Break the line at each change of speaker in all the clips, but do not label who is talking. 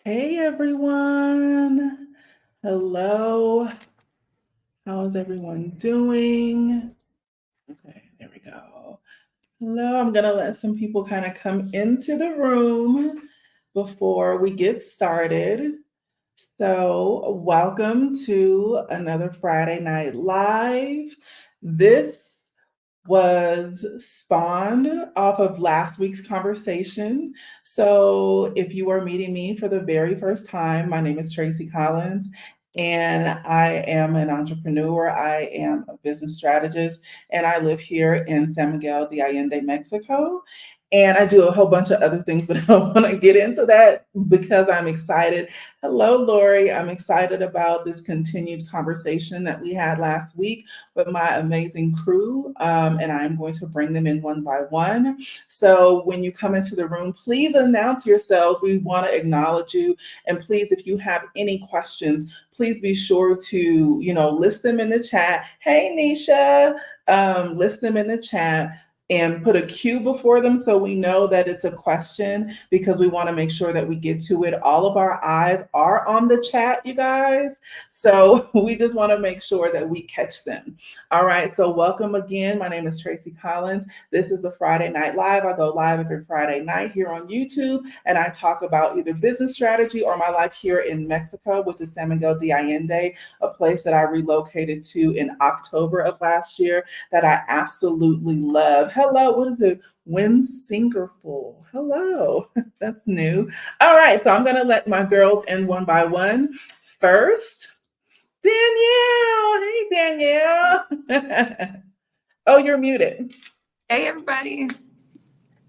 Hey everyone. Hello. How is everyone doing? Okay, there we go. Hello. I'm going to let some people kind of come into the room before we get started. So, welcome to another Friday Night Live. This was spawned off of last week's conversation. So, if you are meeting me for the very first time, my name is Tracy Collins. And I am an entrepreneur. I am a business strategist, and I live here in San Miguel de Allende, Mexico. And I do a whole bunch of other things, but I don't want to get into that because I'm excited. Hello, Lori. I'm excited about this continued conversation that we had last week with my amazing crew, and I'm going to bring them in one by one. So when you come into the room, please announce yourselves. We want to acknowledge you, and please, if you have any questions, please be sure to list them in the chat. Hey, Nisha, list them in the chat and put a Q before them so we know that it's a question because we want to make sure that we get to it. All of our eyes are on the chat, you guys. So we just want to make sure that we catch them. All right. So welcome again. My name is Tracy Collins. This is a Friday Night Live. I go live every Friday night here on YouTube, and I talk about either business strategy or my life here in Mexico, which is San Miguel de Allende, a place that I relocated to in October of last year that I absolutely love. Hello, what is it? Wind Singerful. Hello, that's new. All right, so I'm gonna let my girls in one by one. First, Danielle. Hey, Danielle. Oh, you're muted.
Hey, everybody.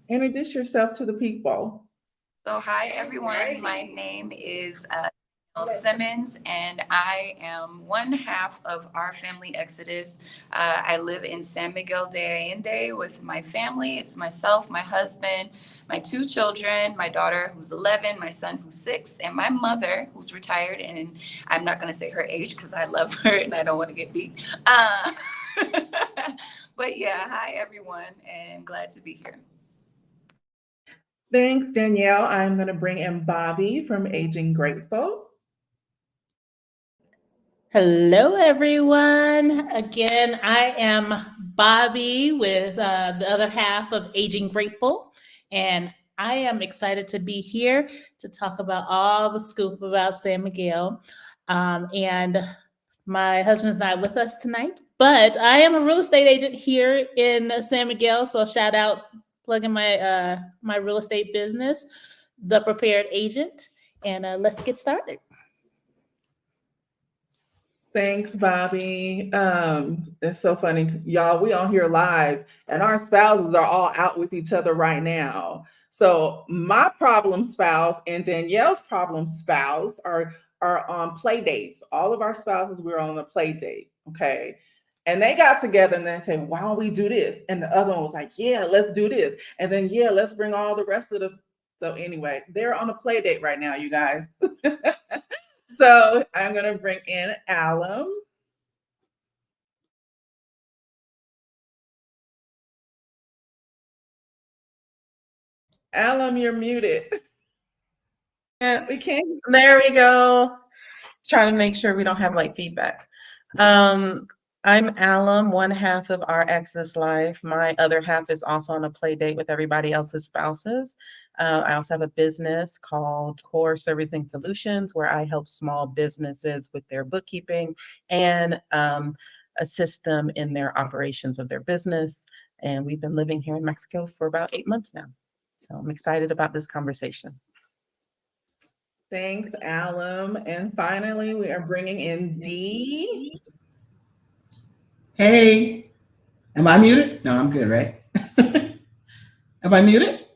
Introduce yourself to the people.
So, hi, everyone. My name is Danielle Simmons, and I am one half of our family Exodus. I live in San Miguel de Allende with my family. It's myself, my husband, my two children, my daughter who's 11, my son who's 6, and my mother who's retired. And I'm not going to say her age because I love her and I don't want to get beat. But yeah, hi, everyone, and glad to be here.
Thanks, Danielle. I'm going to bring in Bobby from Aging Grateful.
Hello, everyone. Again, I am Bobby with the other half of Aging Grateful, and I am excited to be here to talk about all the scoop about San Miguel. And my husband's not with us tonight, but I am a real estate agent here in San Miguel. So shout out, plugging my real estate business, The Prepared Agent, and let's get started.
Thanks, Bobby. It's so funny, y'all. We on here live, and our spouses are all out with each other right now. So my problem spouse and Danielle's problem spouse are on play dates. All of our spouses, we're on a play date. Okay. And they got together and they said, why don't we do this? And the other one was like, yeah, let's do this. And then, yeah, let's bring all the rest of the. So, anyway, they're on a play date right now, you guys. So I'm going to bring in Alum. Alum, you're muted. We can't.
There we go. Trying to make sure we don't have like feedback. I'm Alum, one half of our Exodus Life. My other half is also on a play date with everybody else's spouses. I also have a business called Core Servicing Solutions, where I help small businesses with their bookkeeping and assist them in their operations of their business. And we've been living here in Mexico for about 8 months now. So I'm excited about this conversation.
Thanks, Alum. And finally, we are bringing in Dee.
Hey, am I muted? No, I'm good, right? Am I muted?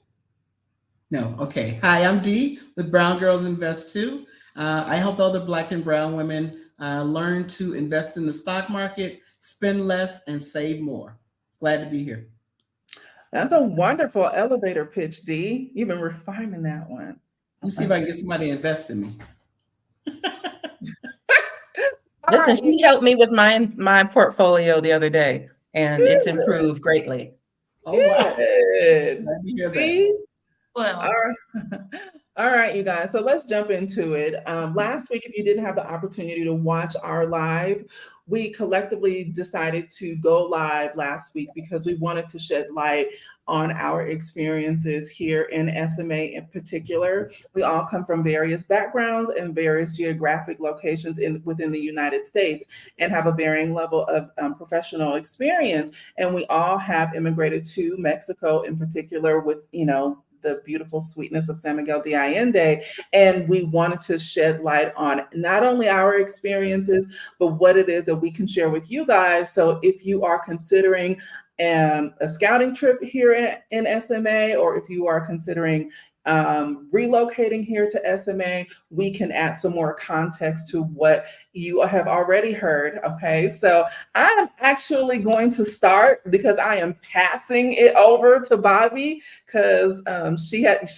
No, okay. Hi, I'm Dee with Brown Girls Invest Too. I help other Black and Brown women learn to invest in the stock market, spend less, and save more. Glad to be here.
That's a wonderful elevator pitch, Dee. You've been refining that one.
Let me see if I can get somebody to invest in me.
Listen, she helped me with my portfolio the other day, and it's improved greatly.
Oh, wow.
Good.
Glad to hear
See?
that.
Well,
All right, you guys. So let's jump into it. Last week, if you didn't have the opportunity to watch our live, we collectively decided to go live last week because we wanted to shed light on our experiences here in SMA in particular. We all come from various backgrounds and various geographic locations within the United States and have a varying level of professional experience. And we all have immigrated to Mexico in particular with, the beautiful sweetness of San Miguel De Allende. And we wanted to shed light on not only our experiences, but what it is that we can share with you guys. So if you are considering a scouting trip here in SMA, or if you are considering relocating here to SMA, we can add some more context to what you have already heard. Okay, so I'm actually going to start because I am passing it over to Bobby because she has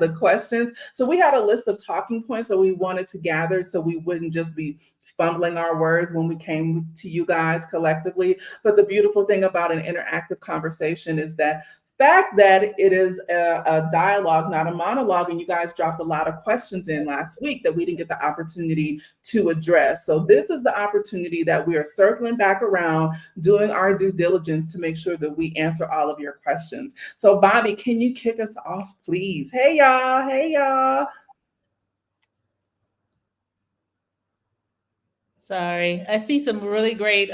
the questions. So we had a list of talking points that we wanted to gather so we wouldn't just be fumbling our words when we came to you guys collectively. But the beautiful thing about an interactive conversation is that fact that it is a dialogue, not a monologue, and you guys dropped a lot of questions in last week that we didn't get the opportunity to address. So this is the opportunity that we are circling back around, doing our due diligence to make sure that we answer all of your questions. So Bobby, can you kick us off, please? Hey y'all, hey y'all.
Sorry, I see some really great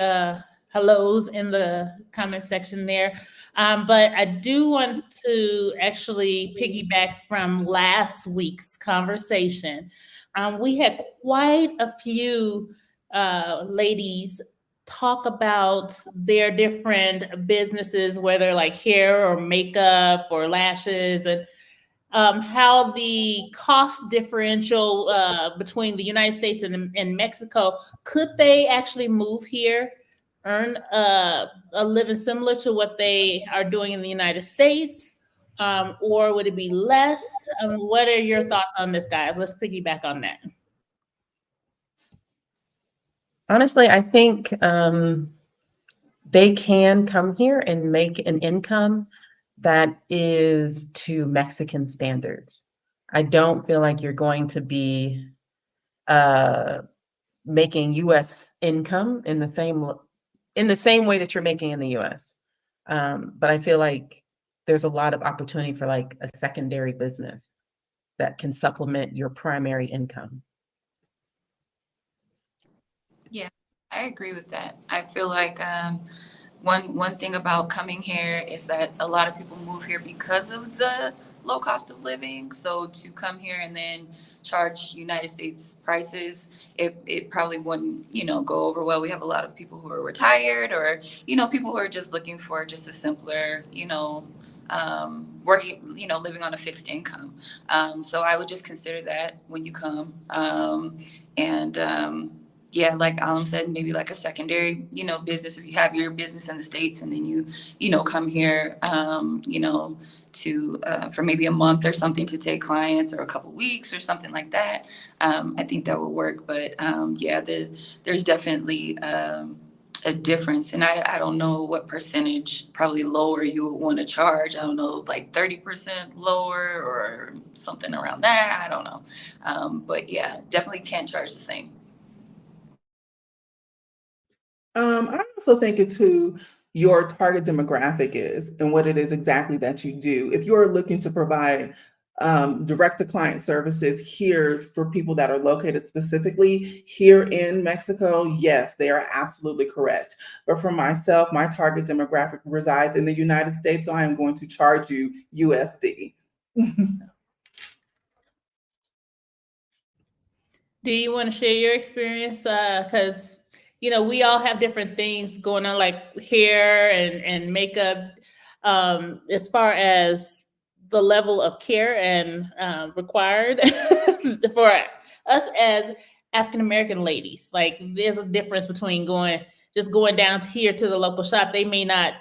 hellos in the comment section there. But I do want to actually piggyback from last week's conversation. We had quite a few ladies talk about their different businesses, whether like hair or makeup or lashes, and how the cost differential between the United States and Mexico, could they actually move here, earn a living similar to what they are doing in the United States, or would it be less? What are your thoughts on this, guys? Let's piggyback on that.
Honestly, I think they can come here and make an income that is to Mexican standards. I don't feel like you're going to be making U.S. income in the same way that you're making in the U.S. But I feel like there's a lot of opportunity for like a secondary business that can supplement your primary income.
Yeah, I agree with that. I feel like one thing about coming here is that a lot of people move here because of the low cost of living. So to come here and then charge United States prices, it probably wouldn't, go over well. We have a lot of people who are retired, or, people who are just looking for just a simpler, working, living on a fixed income. So I would just consider that when you come. Yeah, like Alam said, maybe like a secondary, business. If you have your business in the States and then you come here, to for maybe a month or something to take clients, or a couple weeks or something like that. I think that would work. But yeah, there's definitely a difference. And I don't know what percentage, probably lower, you would want to charge. I don't know, like 30% lower or something around that. I don't know. But yeah, definitely can't charge the same.
I also think it's who your target demographic is and what it is exactly that you do. If you're looking to provide direct to client services here for people that are located specifically here in Mexico, yes, they are absolutely correct. But for myself, my target demographic resides in the United States, so I am going to charge you USD.
Do you want to share your experience? Because we all have different things going on, like hair and makeup. As far as the level of care and required for us as African American ladies, like there's a difference between going down here to the local shop. They may not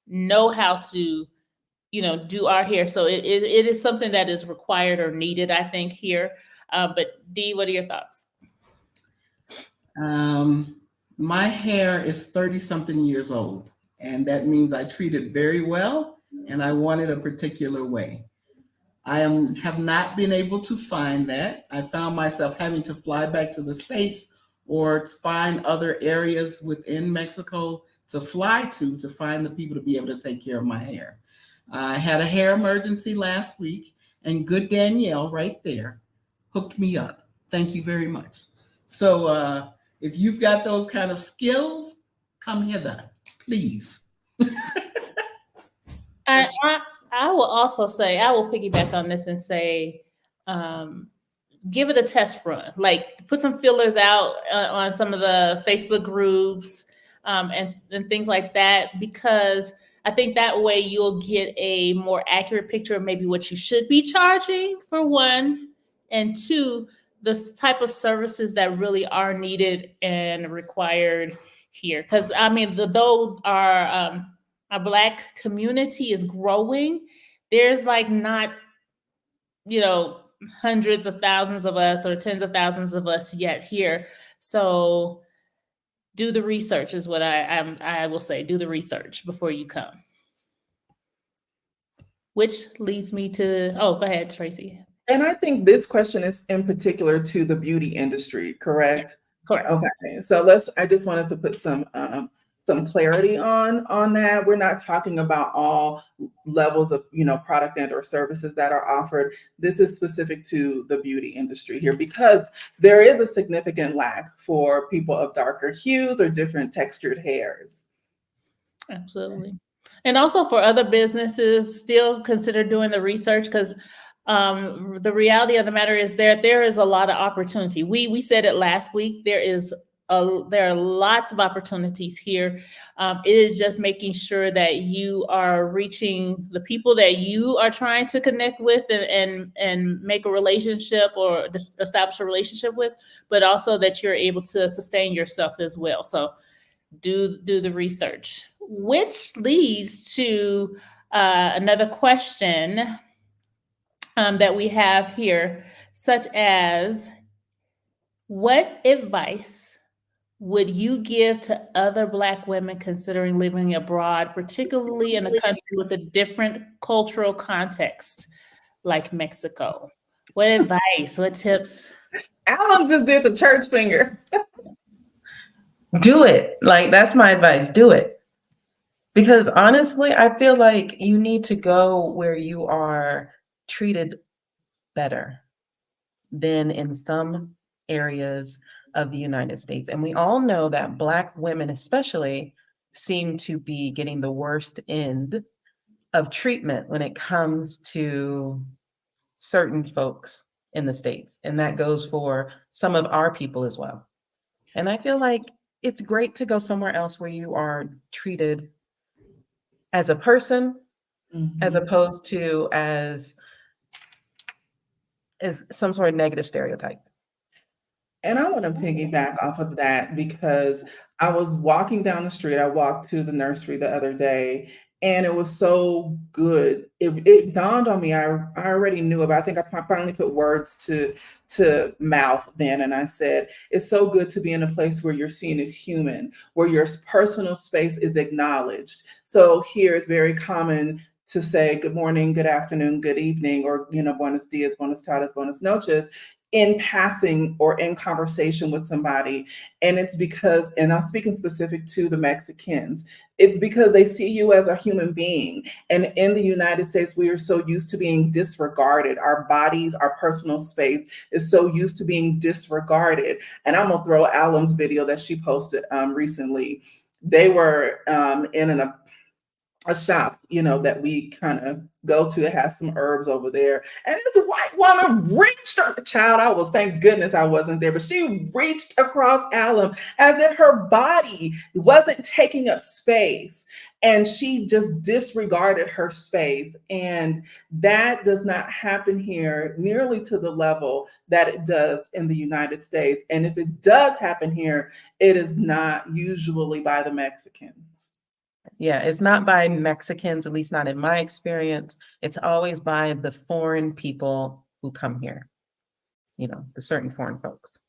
know how to do our hair, so it is something that is required or needed, I think, here. But Dee, what are your thoughts?
My hair is 30 something years old, and that means I treat it very well, and I want it a particular way. Have not been able to find that. I found myself having to fly back to the States or find other areas within Mexico to fly to find the people to be able to take care of my hair. I had a hair emergency last week, and good Danielle right there hooked me up. Thank you very much. So if you've got those kind of skills, come hither, please.
I, I, I will also say, I will piggyback on this and say, give it a test run. Like put some fillers out on some of the Facebook groups and things like that, because I think that way you'll get a more accurate picture of maybe what you should be charging for one, and two, the type of services that really are needed and required here. Because I mean, though our Black community is growing, there's like not, hundreds of thousands of us or tens of thousands of us yet here. So do the research is what I will say. Do the research before you come. Which leads me to, go ahead, Tracy.
And I think this question is in particular to the beauty industry, correct?
Correct.
Okay, so I just wanted to put some clarity on that. We're not talking about all levels of product and or services that are offered. This is specific to the beauty industry here, because there is a significant lack for people of darker hues or different textured hairs.
Absolutely. And also for other businesses, still consider doing the research, because the reality of the matter is there is a lot of opportunity. We said it last week. There are lots of opportunities here. It is just making sure that you are reaching the people that you are trying to connect with and make a relationship or establish a relationship with, but also that you're able to sustain yourself as well. So do the research, which leads to another question that we have here, such as, what advice would you give to other Black women considering living abroad, particularly in a country with a different cultural context like Mexico? What advice? What tips?
Alan just did the church finger.
Do it. Like, that's my advice. Do it. Because honestly, I feel like you need to go where you are treated better than in some areas of the United States. And we all know that Black women especially seem to be getting the worst end of treatment when it comes to certain folks in the States. And that goes for some of our people as well. And I feel like it's great to go somewhere else where you are treated as a person, as opposed to as some sort of negative stereotype.
And I want to piggyback off of that, because I was walking down the street. I walked to the nursery the other day, and it was so good. It dawned on me. I already knew about. I think I finally put words to mouth then, and I said, it's so good to be in a place where you're seen as human, where your personal space is acknowledged. So here it's very common to say good morning, good afternoon, good evening, or buenos dias, buenas tardes, buenas noches, in passing or in conversation with somebody. And it's because, and I'm speaking specific to the Mexicans, it's because they see you as a human being. And in the United States, we are so used to being disregarded. Our bodies, our personal space is so used to being disregarded. And I'm gonna throw Alan's video that she posted recently. They were in a shop, that we kind of go to. It has some herbs over there. And this white woman reached her child. Thank goodness I wasn't there, but she reached across Alum as if her body wasn't taking up space. And she just disregarded her space. And that does not happen here nearly to the level that it does in the United States. And if it does happen here, it is not usually by the Mexicans.
Yeah, it's not by Mexicans, at least not in my experience. It's always by the foreign people who come here, the certain foreign folks.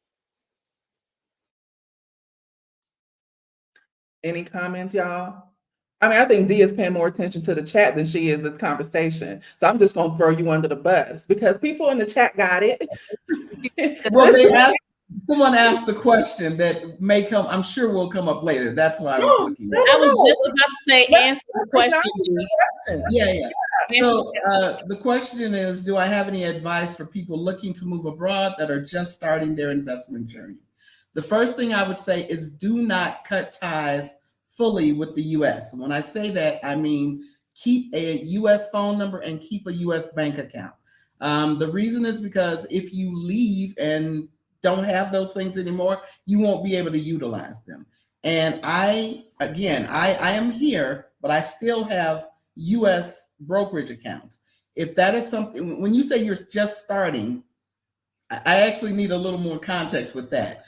Any comments, y'all? I mean, I think Dee is paying more attention to the chat than she is this conversation. So I'm just gonna throw you under the bus because people in the chat got it.
Well, someone asked the question that may come, I'm sure will come up later. That's why I was looking at it.
I was just about to say, answer the question.
Yeah. So the question is, do I have any advice for people looking to move abroad that are just starting their investment journey? The first thing I would say is do not cut ties fully with the US. When I say that, I mean keep a US phone number and keep a US bank account. The reason is because if you leave and don't have those things anymore, you won't be able to utilize them. And I am here, but I still have US brokerage accounts. If that is something, when you say you're just starting, I actually need a little more context with that.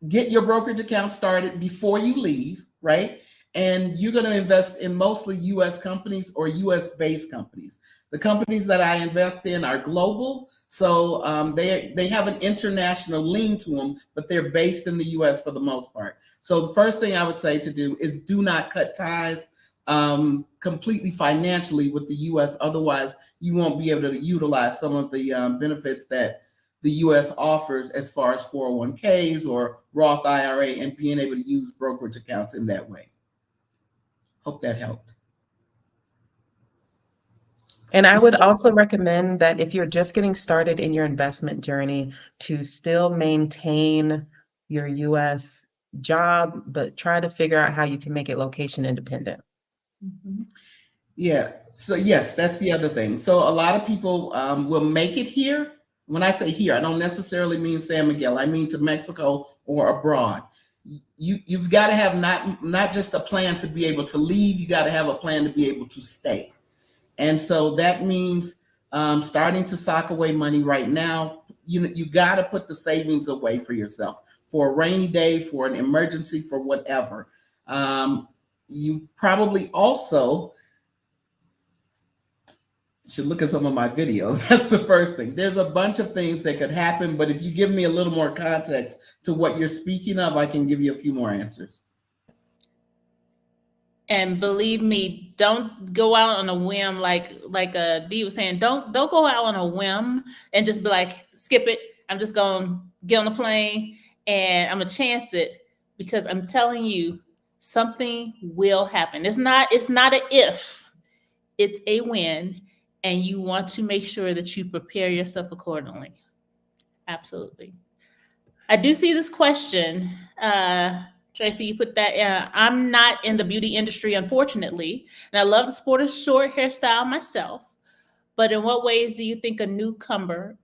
Get your brokerage account started before you leave, right? And you're going to invest in mostly US companies or US based companies. The companies that I invest in are global. So they have an international lean to them, but they're based in the US for the most part. So the first thing I would say to do is do not cut ties completely financially with the US. Otherwise, you won't be able to utilize some of the benefits that the US offers as far as 401ks or Roth IRA and being able to use brokerage accounts in that way. Hope that helped.
And I would also recommend that if you're just getting started in your investment journey, to still maintain your US job, but try to figure out how you can make it location independent.
Yeah. So yes, that's the other thing. So a lot of people will make it here. When I say here, I don't necessarily mean San Miguel. I mean to Mexico or abroad. You've got to have not just a plan to be able to leave. You got to have a plan to be able to stay. And so that means starting to sock away money right now. You got to put the savings away for yourself for a rainy day, for an emergency, for whatever. You probably also should look at some of my videos. That's the first thing. There's a bunch of things that could happen, but if you give me a little more context to what you're speaking of, I can give you a few more answers.
And believe me, don't go out on a whim like Dee was saying. Don't go out on a whim and just be like, skip it. I'm just gonna get on the plane and I'm gonna chance it, because I'm telling you, something will happen. It's not an if, it's a when, and you want to make sure that you prepare yourself accordingly. Absolutely. I do see this question. Tracy, you put that. I'm not in the beauty industry, unfortunately, and I love to sport a short hairstyle myself. But in what ways do you think a newcomer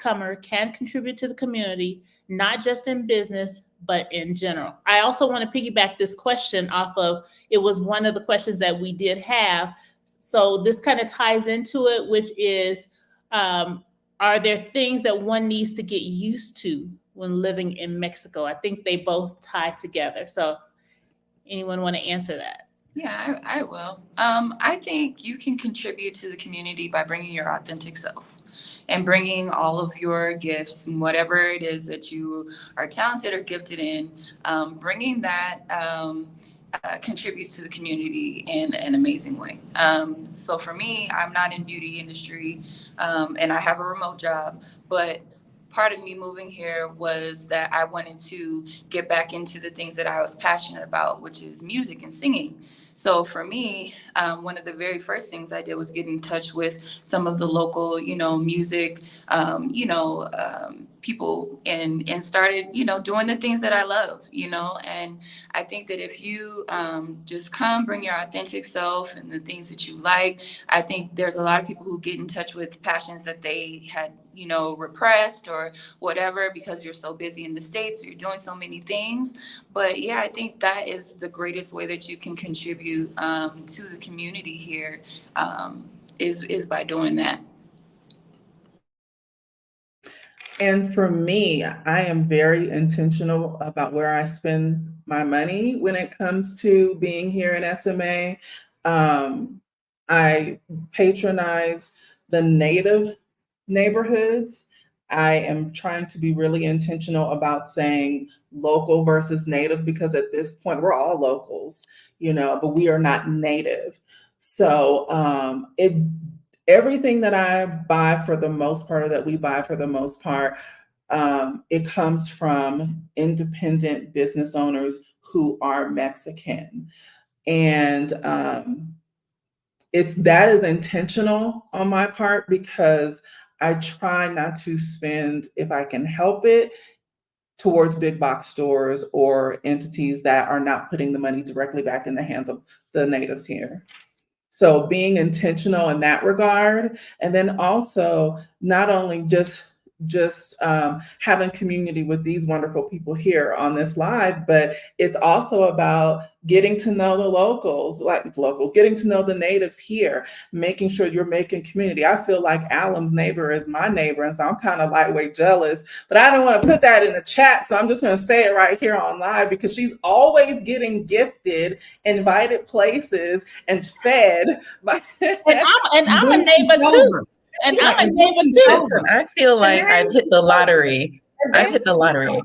can contribute to the community, not just in business, but in general? I also want to piggyback this question off of, it was one of the questions that we did have. So this kind of ties into it, which is, are there things that one needs to get used to when living in Mexico? I think they both tie together. So anyone want to answer that?
Yeah, I will. I think you can contribute to the community by bringing your authentic self and bringing all of your gifts and whatever it is that you are talented or gifted in, bringing that contributes to the community in an amazing way. So for me, I'm not in beauty industry and I have a remote job, but part of me moving here was that I wanted to get back into the things that I was passionate about, which is music and singing. So for me, one of the very first things I did was get in touch with some of the local, music, people and started, doing the things that I love, and I think that if you just bring your authentic self and the things that you like, I think there's a lot of people who get in touch with passions that they had, repressed or whatever, because you're so busy in the States, you're doing so many things. But yeah, I think that is the greatest way that you can contribute to the community here, is by doing that.
And for me, I am very intentional about where I spend my money when it comes to being here in SMA. I patronize the native neighborhoods. I am trying to be really intentional about saying local versus native, because at this point we're all locals, but we are not native. So it everything that I buy for the most part, or that we buy for the most part, it comes from independent business owners who are Mexican. And that is intentional on my part, because I try not to spend, if I can help it, towards big box stores or entities that are not putting the money directly back in the hands of the natives here. So being intentional in that regard, and then also not only just having community with these wonderful people here on this live, but it's also about getting to know the locals, getting to know the natives here, making sure you're making community. I feel like Alum's neighbor is my neighbor, and so I'm kind of lightweight jealous, but I don't want to put that in the chat, so I'm just going to say it right here on live, because she's always getting gifted, invited places, and fed by.
And I'm a neighbor too. And I'm a neighbor too.
Listen, I feel like I've hit the lottery. I've hit the lottery.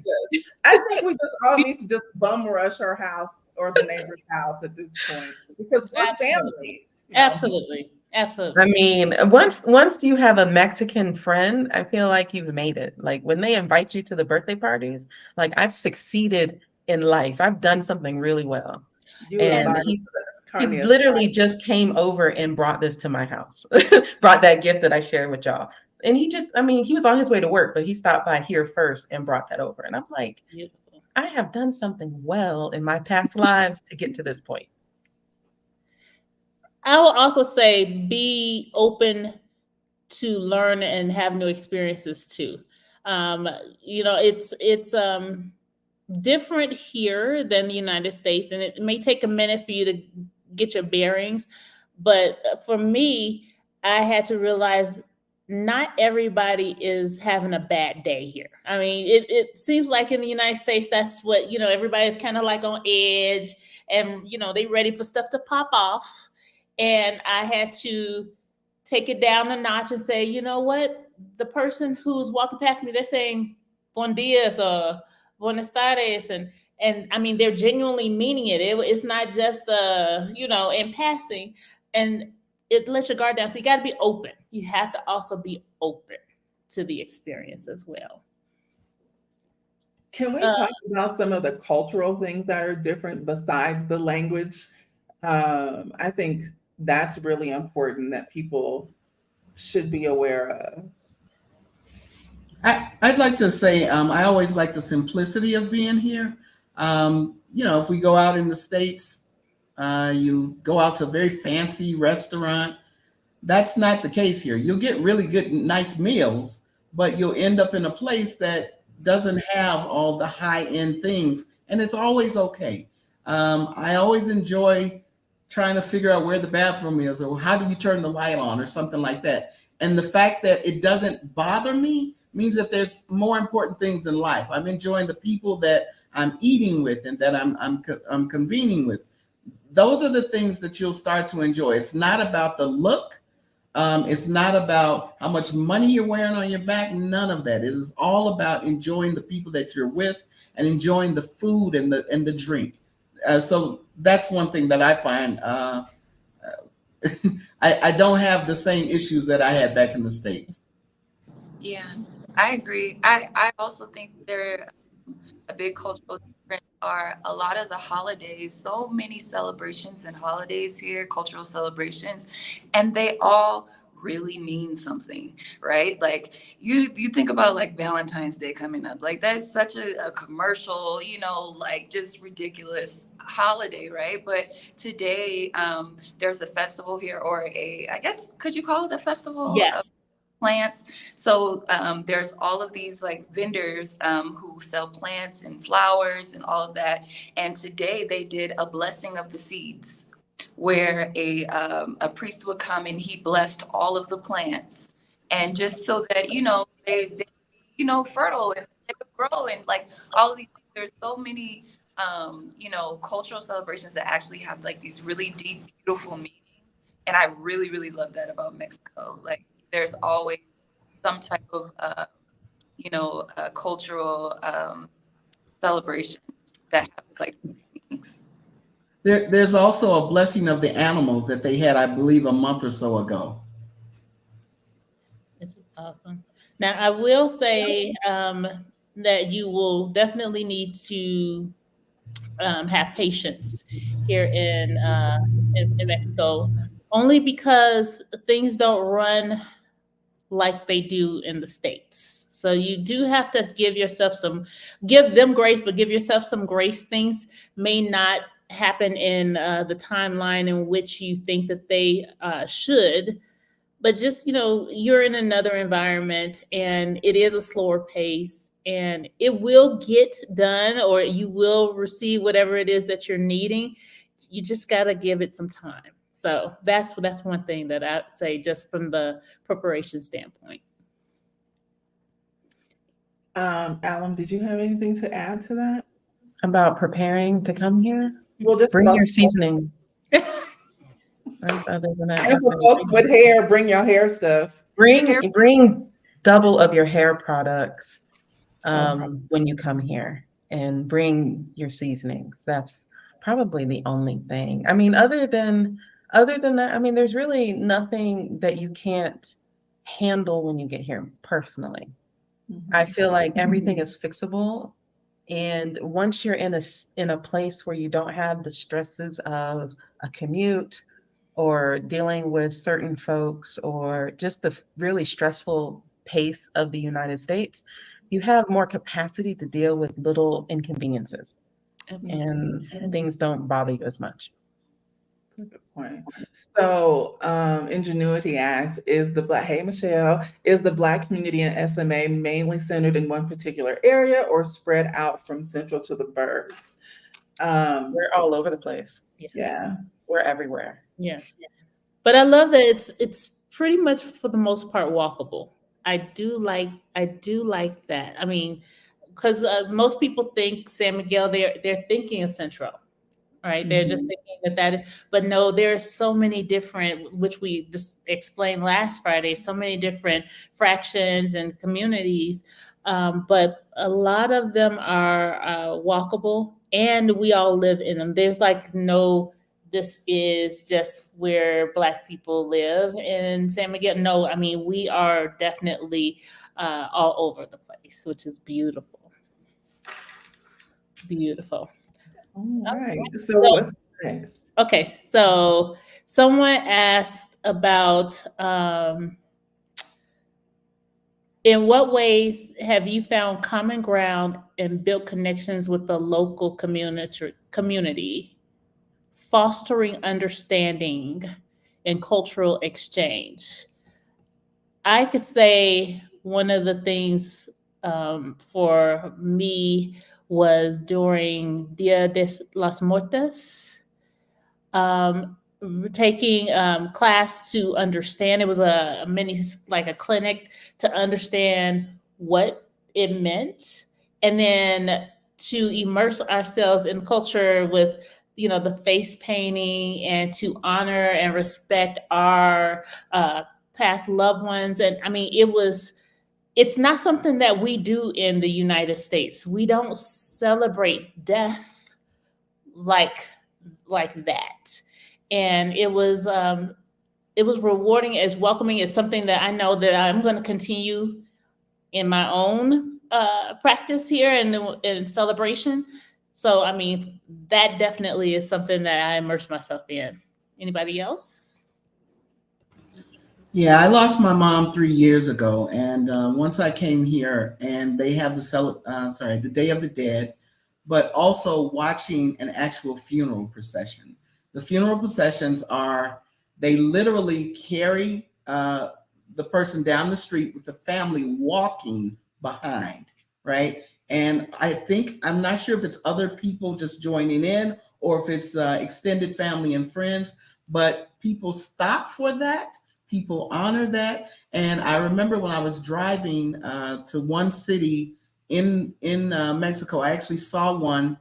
I think we just all need to just bum rush her house or the neighbor's house at this point, because we're family.
Absolutely. Absolutely.
I mean, once you have a Mexican friend, I feel like you've made it. Like when they invite you to the birthday parties, like I've succeeded in life. I've done something really well. And he literally just came over and brought this to my house, brought that gift that I shared with y'all. And he was on his way to work, but he stopped by here first and brought that over. And I'm like, beautiful. I have done something well in my past lives to get to this point.
I will also say be open to learn and have new experiences too. It's different here than the United States, and it may take a minute for you to get your bearings. But for me, I had to realize not everybody is having a bad day here. I mean, it seems like in the United States, that's what, everybody's kind of like on edge, and, they ready for stuff to pop off. And I had to take it down a notch and say, you know what? The person who's walking past me, they're saying "Bon dias" or "Buenas tardes," and I mean, they're genuinely meaning it. It's not just in passing, and it lets your guard down. So you got to be open. You have to also be open to the experience as well.
Can we talk about some of the cultural things that are different besides the language? I think that's really important that people should be aware of.
I'd like to say I always like the simplicity of being here. If we go out in the States, you go out to a very fancy restaurant. That's not the case here. You'll get really good, nice meals, but you'll end up in a place that doesn't have all the high-end things, and it's always okay. I always enjoy trying to figure out where the bathroom is, or how do you turn the light on, or something like that. And the fact that it doesn't bother me means that there's more important things in life. I'm enjoying the people that I'm eating with and that I'm convening with. Those are the things that you'll start to enjoy. It's not about the look. It's not about how much money you're wearing on your back. None of that. It is all about enjoying the people that you're with and enjoying the food and the drink. So that's one thing that I find. I don't have the same issues that I had back in the States.
Yeah, I agree. I also think there a big cultural difference are a lot of the holidays, so many celebrations and holidays here, cultural celebrations, and they all really mean something, right? Like you think about like Valentine's Day coming up, like that's such a commercial, like just ridiculous holiday, right? But today there's a festival here, or I guess, could you call it a festival?
Yes.
Plants. So there's all of these like vendors who sell plants and flowers and all of that. And today they did a blessing of the seeds, where a priest would come and he blessed all of the plants, and just so that they fertile and they would grow, and like all of these things. There's so many cultural celebrations that actually have like these really deep, beautiful meanings, and I really, really love that about Mexico. Like there's always some type of cultural celebration that happens like things.
There's also a blessing of the animals that they had, I believe, a month or so ago.
Which is awesome. Now, I will say that you will definitely need to have patience here in Mexico, only because things don't run like they do in the States. So you do have to give them grace, but give yourself some grace. Things may not happen in the timeline in which you think that they should, but just, you're in another environment and it is a slower pace and it will get done, or you will receive whatever it is that you're needing. You just got to give it some time. So that's one thing that I'd say, just from the preparation standpoint.
Alan, did you have anything to add to that?
About preparing to come here?
Well, just
Bring your seasoning. Other than that,
and for folks with hair, bring your hair stuff.
Bring double of your hair products
Okay.
when you come here, and bring your seasonings. That's probably the only thing. I mean, other than that, I mean, there's really nothing that you can't handle when you get here personally. I feel like everything is fixable. And once you're in a place where you don't have the stresses of a commute or dealing with certain folks or just the really stressful pace of the United States, you have more capacity to deal with little inconveniences. And things don't bother you as much.
That's a good point. So, Ingenuity asks, hey Michelle, is the Black community in SMA mainly centered in one particular area or spread out from central to the burbs?
We're all over the place.
Yes.
Yeah.
We're everywhere.
Yes. But I love that it's pretty much for the most part walkable. I do like that. I mean, because most people think San Miguel, they're thinking of Central, right? They're just thinking that, but no, there's so many different, which we just explained last Friday, so many different fractions and communities, but a lot of them are walkable, and we all live in them. There's like this is just where Black people live in San Miguel. No, I mean, we are definitely all over the place, which is beautiful. Beautiful.
All right. So what's next?
Okay, so someone asked about in what ways have you found common ground and built connections with the local community, fostering understanding and cultural exchange? I could say one of the things for me was during Dia de las Muertes, taking class to understand. It was a mini, like a clinic to understand what it meant, and then to immerse ourselves in culture with, the face painting, and to honor and respect our past loved ones. And I mean, it's not something that we do in the United States. We don't celebrate death like that. And it was rewarding, as welcoming, as something that I know that I'm going to continue in my own practice here in celebration. So, I mean, that definitely is something that I immerse myself in. Anybody else?
Yeah, I lost my mom 3 years ago, and once I came here, and they have the Day of the Dead, but also watching an actual funeral procession. The funeral processions they literally carry the person down the street with the family walking behind, right? And I'm not sure if it's other people just joining in or if it's extended family and friends, but people stop for that. People honor that. And I remember when I was driving to one city in Mexico, I actually saw one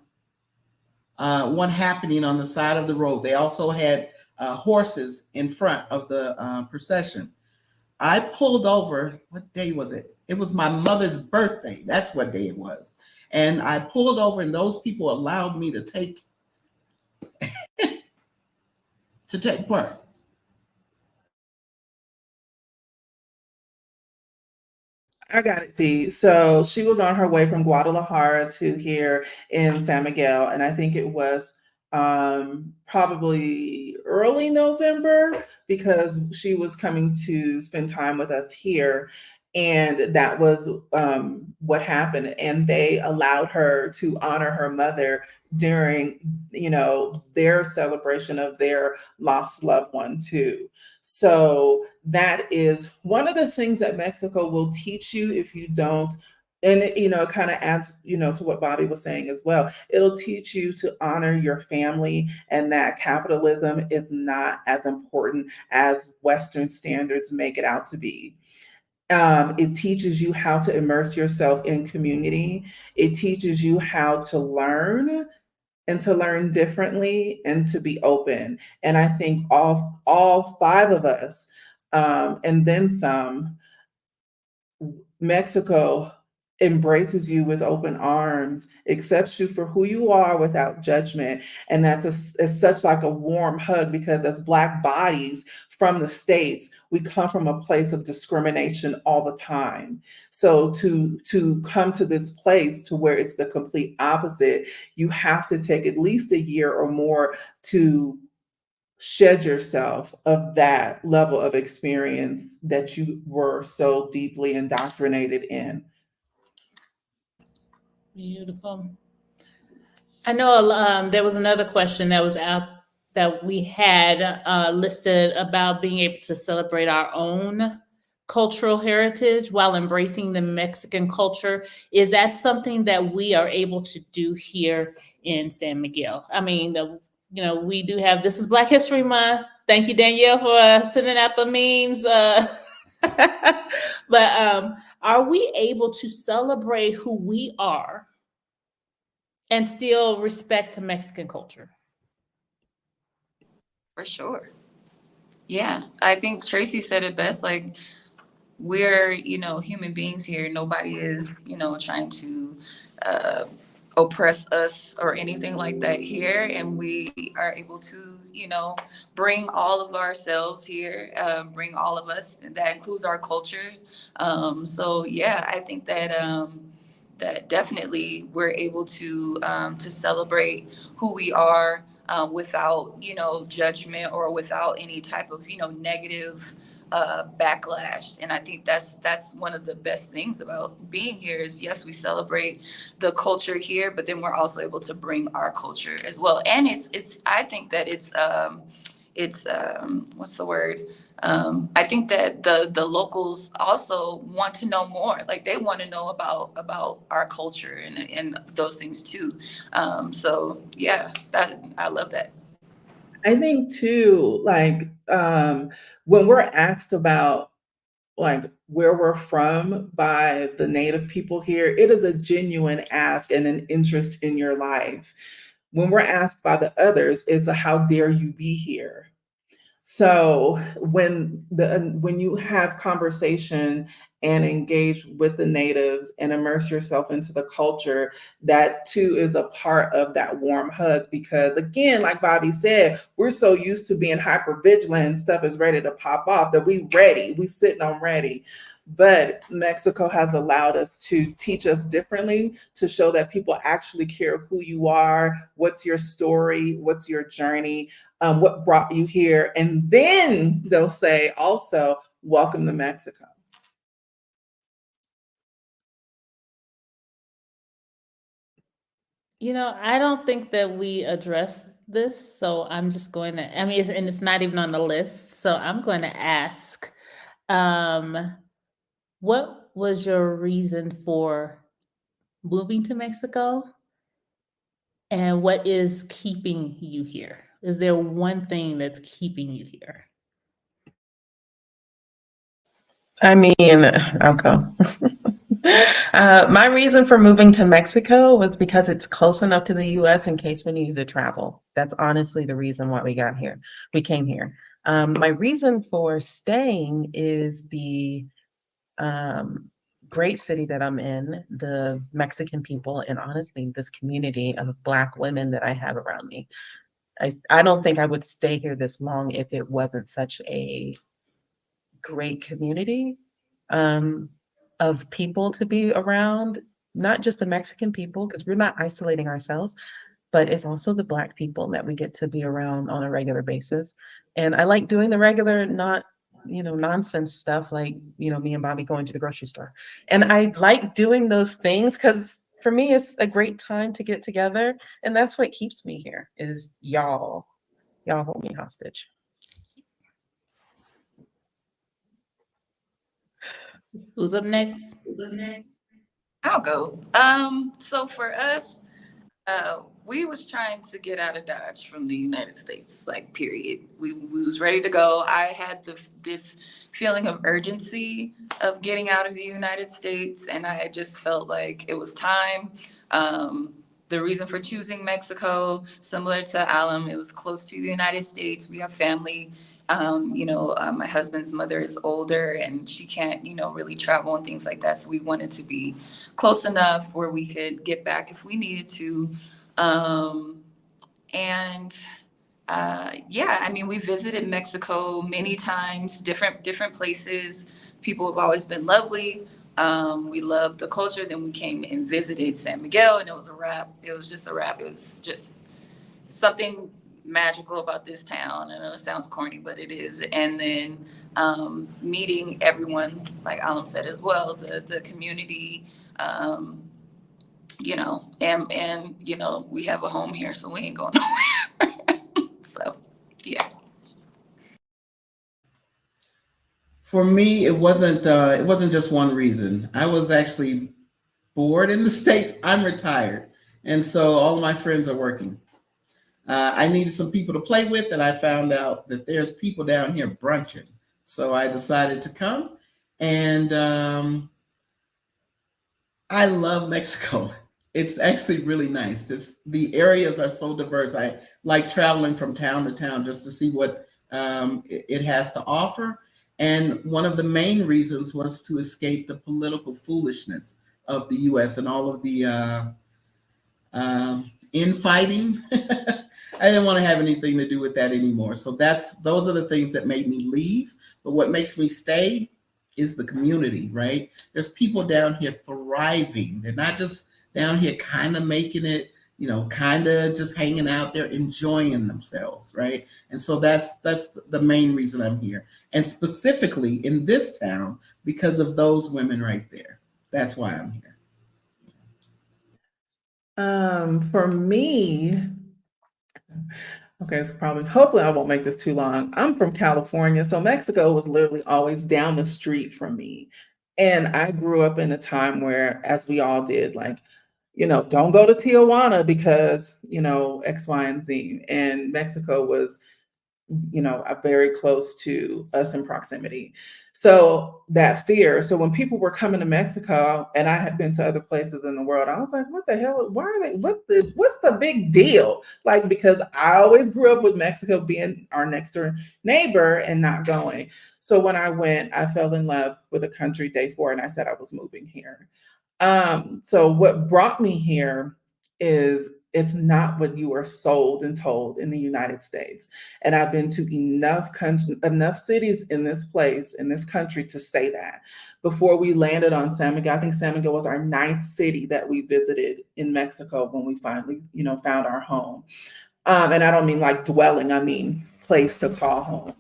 happening on the side of the road. They also had horses in front of the procession. I pulled over. What day was it? It was my mother's birthday. That's what day it was. And I pulled over, and those people allowed me to take part.
I got it, Dee. So she was on her way from Guadalajara to here in San Miguel, and I think it was probably early November because she was coming to spend time with us here. And that was what happened. And they allowed her to honor her mother during, their celebration of their lost loved one too. So that is one of the things that Mexico will teach you if you don't. And it, kind of adds, to what Bobby was saying as well. It'll teach you to honor your family and that capitalism is not as important as Western standards make it out to be. It teaches you how to immerse yourself in community. It teaches you how to learn and to learn differently and to be open. And I think all five of us, and then some, Mexico embraces you with open arms, accepts you for who you are without judgment. And that's it's such like a warm hug because as Black bodies from the States, we come from a place of discrimination all the time. So to come to this place to where it's the complete opposite, you have to take at least a year or more to shed yourself of that level of experience that you were so deeply indoctrinated in.
Beautiful. I know there was another question that was out that we had listed about being able to celebrate our own cultural heritage while embracing the Mexican culture. Is that something that we are able to do here in San Miguel? I mean, we do have, this is Black History Month. Thank you, Danielle, for sending out the memes. But are we able to celebrate who we are and still respect the Mexican culture?
For sure. Yeah, I think Tracy said it best. Like, we're, human beings here. Nobody is, trying to oppress us or anything like that here. And we are able to, bring all of ourselves here, bring all of us, and that includes our culture. So yeah, I think that that definitely we're able to celebrate who we are without, judgment or without any type of, negative backlash. And I think that's one of the best things about being here is, yes, we celebrate the culture here, but then we're also able to bring our culture as well. And it's I think that it's what's the word? I think that the locals also want to know more. Like, they want to know about our culture and those things too. So yeah, that I love that.
I think too, like when we're asked about like where we're from by the native people here, it is a genuine ask and an interest in your life. When we're asked by the others, it's a how dare you be here. So when you have conversation and engage with the natives and immerse yourself into the culture, that too is a part of that warm hug. Because again, like Bobby said, we're so used to being hyper vigilant and stuff is ready to pop off that we sitting on ready. But Mexico has allowed us to teach us differently, to show that people actually care who you are, what's your story, what's your journey, what brought you here. And then they'll say also, welcome to Mexico.
I don't think that we addressed this, so I'm just going to, and it's not even on the list, so I'm going to ask, what was your reason for moving to Mexico? And what is keeping you here? Is there one thing that's keeping you here?
I mean, I'll go. My reason for moving to Mexico was because it's close enough to the US in case we needed to travel. That's honestly the reason why we got here. We came here. My reason for staying is the great city that I'm in, the Mexican people, and honestly, this community of Black women that I have around me. I don't think I would stay here this long if it wasn't such a great community um, of people to be around, not just the Mexican people, because we're not isolating ourselves, but it's also the Black people that we get to be around on a regular basis. And I like doing the regular, not, nonsense stuff like, me and Bobby going to the grocery store. And I like doing those things because for me, it's a great time to get together. And that's what keeps me here is y'all. Y'all hold me hostage.
Who's up next?
I'll go. So for us, we was trying to get out of Dodge from the United States, like period. We was ready to go. I had this feeling of urgency of getting out of the United States, and I just felt like it was time. The reason for choosing Mexico, similar to Alum, it was close to the United States. We have family. My husband's mother is older and she can't, really travel and things like that. So we wanted to be close enough where we could get back if we needed to. We visited Mexico many times, different places. People have always been lovely. We loved the culture. Then we came and visited San Miguel, and it was a wrap. It was just a wrap. It was just something magical about this town. I know it sounds corny, but it is. And then meeting everyone, like Alam said as well, the community. We have a home here, so we ain't going nowhere. So, yeah.
For me, it wasn't just one reason. I was actually bored in the States. I'm retired, and so all of my friends are working. I needed some people to play with, and I found out that there's people down here brunching. So I decided to come, and I love Mexico. It's actually really nice. The areas are so diverse. I like traveling from town to town just to see what it has to offer. And one of the main reasons was to escape the political foolishness of the U.S. and all of the infighting. I didn't want to have anything to do with that anymore. So those are the things that made me leave. But what makes me stay is the community, right? There's people down here thriving. They're not just down here kind of making it, kind of just hanging out there, enjoying themselves, right? And so that's the main reason I'm here. And specifically in this town, because of those women right there. That's why I'm here.
For me, okay, it's hopefully I won't make this too long. I'm from California, so Mexico was literally always down the street from me. And I grew up in a time where, as we all did, like, don't go to Tijuana because, X, Y, and Z. And Mexico was very close to us in proximity. So that fear. So when people were coming to Mexico, and I had been to other places in the world, I was like, what the hell? Why are they? What's the big deal? Like, because I always grew up with Mexico being our next door neighbor and not going. So when I went, I fell in love with a country day 4, and I said I was moving here. So what brought me here is it's not what you are sold and told in the United States. And I've been to enough cities in this country to say that. Before we landed on San Miguel, I think San Miguel was our 9th city that we visited in Mexico when we finally, found our home. And I don't mean like dwelling, I mean place to call home.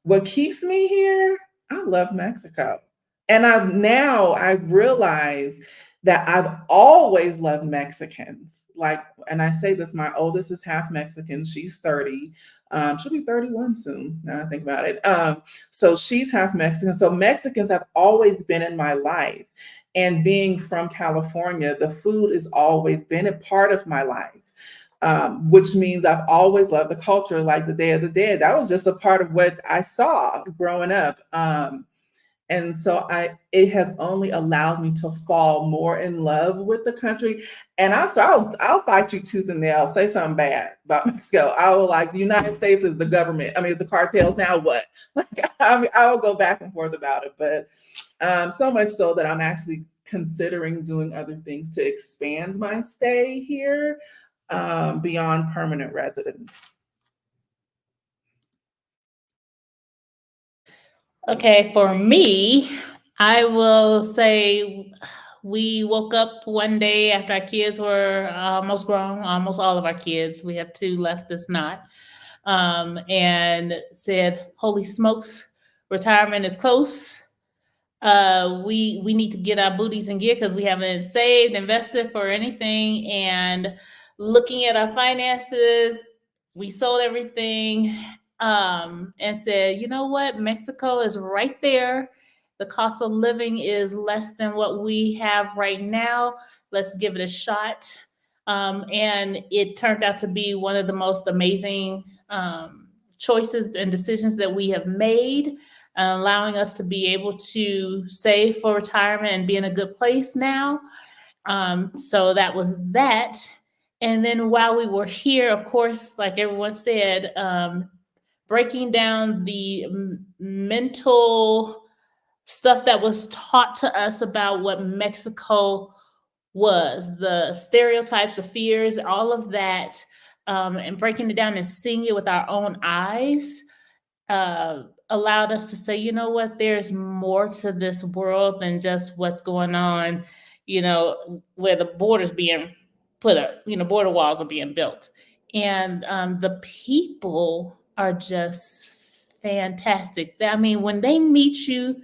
What keeps me here? I love Mexico. And I've realized that I've always loved Mexicans. And I say this, my oldest is half Mexican. She's 30. She'll be 31 soon, now I think about it. So she's half Mexican. So Mexicans have always been in my life. And being from California, the food has always been a part of my life. Which means I've always loved the culture, like the Day of the Dead. That was just a part of what I saw growing up. And so it has only allowed me to fall more in love with the country. And I'll fight you tooth and nail, say something bad about Mexico. I will, like, the United States is the government. I mean, the cartels, now what? Like, I mean, I will go back and forth about it, but so much so that I'm actually considering doing other things to expand my stay here beyond permanent residence.
Okay, for me, I will say we woke up one day after our kids were almost grown, almost all of our kids. We have two left that's not. And said, "Holy smokes, retirement is close. We need to get our booties in gear because we haven't saved, invested for anything." And looking at our finances, we sold everything, and said, "You know what? Mexico is right there. The cost of living is less than what we have right now. Let's give it a shot." And it turned out to be one of the most amazing choices and decisions that we have made, allowing us to be able to save for retirement and be in a good place now. So that was that. And then while we were here, of course, like everyone said, breaking down the mental stuff that was taught to us about what Mexico was, the stereotypes, the fears, all of that, and breaking it down and seeing it with our own eyes allowed us to say, you know what, there's more to this world than just what's going on, where the borders being put up, border walls are being built. And the people are just fantastic. I mean, when they meet you,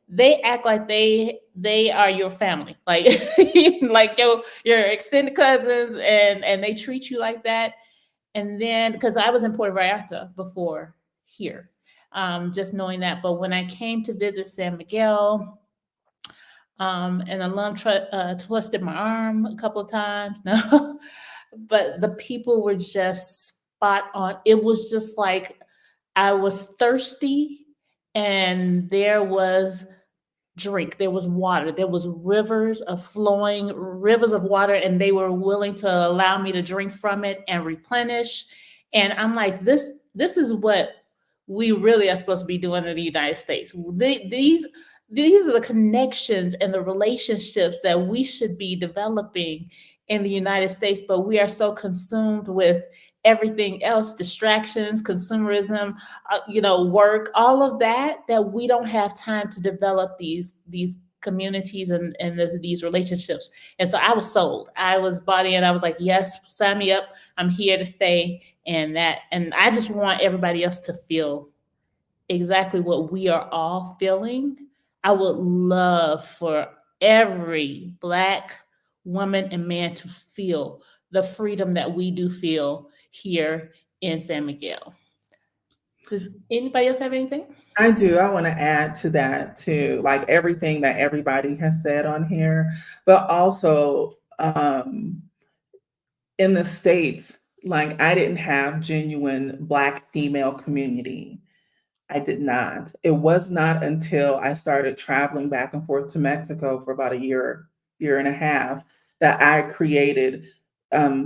they act like they are your family, like like your extended cousins, and they treat you like that. And then, because I was in Puerto Vallarta before here, just knowing that. But when I came to visit San Miguel, an alum twisted my arm a couple of times. No, but the people were just spot on. It was just like I was thirsty, and there was drink, there was water, there was rivers of flowing rivers of water, and they were willing to allow me to drink from it and replenish. And I'm like, this is what we really are supposed to be doing in the United States. These are the connections and the relationships that we should be developing in the United States, but we are so consumed with everything else, distractions, consumerism, work, all of that, that we don't have time to develop these communities and these relationships. And so I was sold. I was bought in. I was like, yes, sign me up. I'm here to stay. And I just want everybody else to feel exactly what we are all feeling. I would love for every Black woman and man to feel the freedom that we do feel here in San Miguel. Does anybody else have anything?
I do. I want to add to that too, like everything that everybody has said on here, but also in the States, like I didn't have genuine Black female community. I did not. It was not until I started traveling back and forth to Mexico for about a year and a half, that I created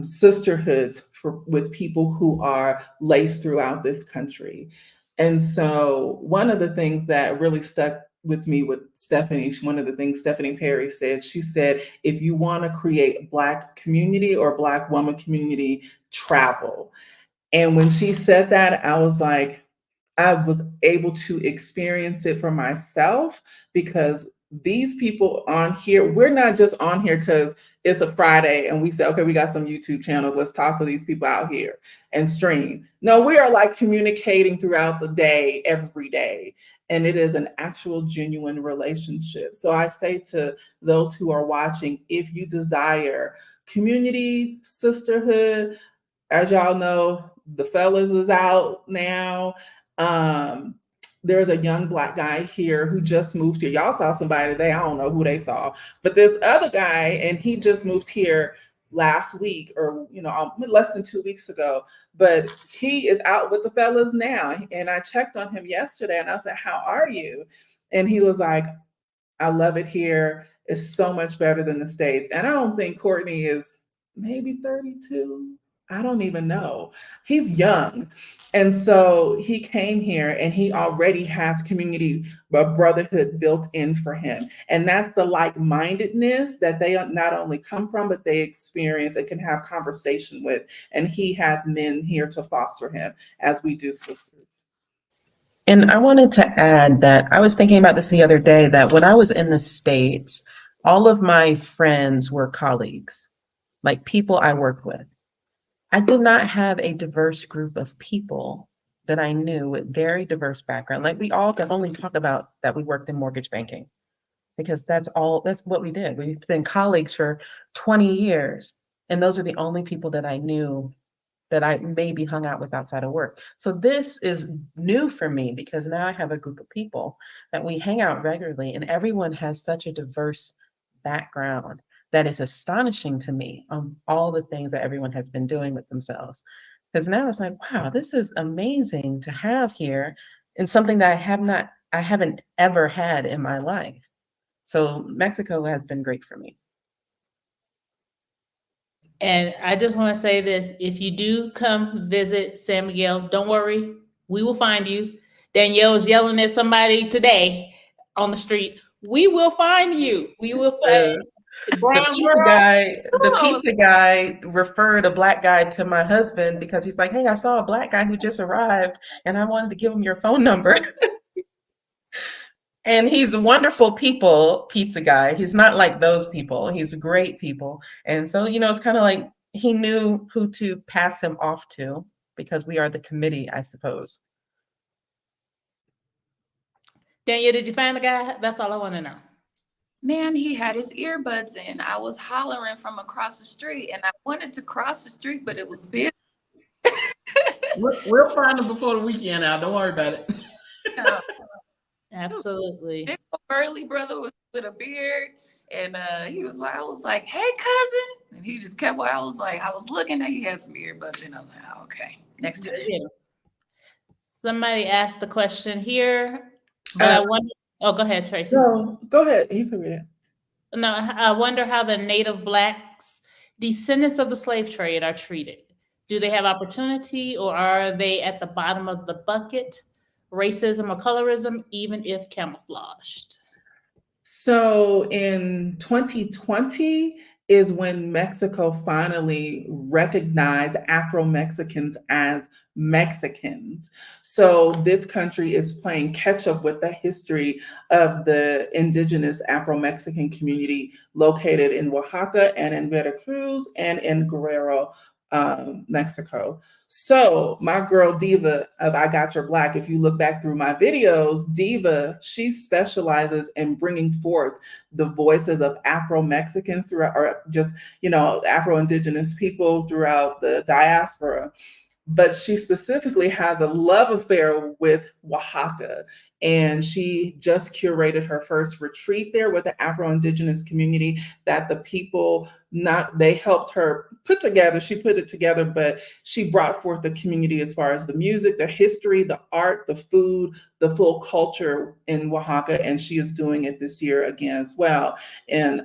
sisterhoods with people who are laced throughout this country. And so one of the things that really stuck with me with Stephanie, one of the things Stephanie Perry said, she said, if you want to create Black community or Black woman community, travel. And when she said that, I was like, I was able to experience it for myself, because these people on here, we're not just on here because it's a Friday and we say, okay, we got some YouTube channels. Let's talk to these people out here and stream. No, we are like communicating throughout the day, every day. And it is an actual genuine relationship. So I say to those who are watching, if you desire community, sisterhood, as y'all know, the fellas is out now. There's a young Black guy here who just moved here. Y'all saw somebody today. I don't know who they saw, but this other guy, and he just moved here last week, or less than 2 weeks ago. But he is out with the fellas now, and I checked on him yesterday, and I said, "How are you?" And he was like, I love it here. It's so much better than the States. And I don't think Courtney is maybe 32. I don't even know. He's young. And so he came here and he already has community brotherhood built in for him. And that's the like-mindedness that they not only come from, but they experience and can have conversation with. And he has men here to foster him as we do sisters.
And I wanted to add that I was thinking about this the other day, that when I was in the States, all of my friends were colleagues, like people I worked with. I did not have a diverse group of people that I knew with very diverse background. Like we all can only talk about that we worked in mortgage banking because that's what we did. We've been colleagues for 20 years. And those are the only people that I knew that I maybe hung out with outside of work. So this is new for me because now I have a group of people that we hang out regularly, and everyone has such a diverse background that is astonishing to me on all the things that everyone has been doing with themselves. Because now it's like, wow, this is amazing to have here, and something that I haven't ever had in my life. So Mexico has been great for me.
And I just want to say this, if you do come visit San Miguel, don't worry, we will find you. Danielle's yelling at somebody today on the street. We will find you. We will find
The
brown
pizza
girl.
guy, the
Oh,
pizza guy referred a black guy to my husband because he's like, hey, I saw a black guy who just arrived and I wanted to give him your phone number. And he's a wonderful people, pizza guy. He's not like those people. He's great people. And so, it's kind of like he knew who to pass him off to because we are the committee, I suppose.
Danielle, did you find the guy? That's all I want to know.
man, he had his earbuds in. I was hollering from across the street and I wanted to cross the street, but it was busy.
We'll find them before the weekend out. Don't worry about it.
Absolutely.
Big burly brother was with a beard. And he was like, I was like, hey, cousin. And he just kept, I was looking at, he had some earbuds in. I was like, oh, okay, next time.
Yeah. Somebody asked the question here, but I wonder, oh, go ahead, Tracy.
No, go ahead. You can read it.
No, I wonder how the Native Blacks, descendants of the slave trade, are treated. Do they have opportunity or are they at the bottom of the bucket? Racism or colorism, even if camouflaged?
So in 2020 is when Mexico finally recognized Afro-Mexicans as Mexicans. So this country is playing catch up with the history of the indigenous Afro-Mexican community located in Oaxaca and in Veracruz and in Guerrero, Mexico. So my girl Diva of I Got Your Black, if you look back through my videos, Diva, she specializes in bringing forth the voices of Afro-Mexicans throughout, or just, Afro-Indigenous people throughout the diaspora. But she specifically has a love affair with Oaxaca. And she just curated her first retreat there with the Afro-Indigenous community that the people they helped her put together. She put it together, but she brought forth the community as far as the music, the history, the art, the food, the full culture in Oaxaca. And she is doing it this year again as well. And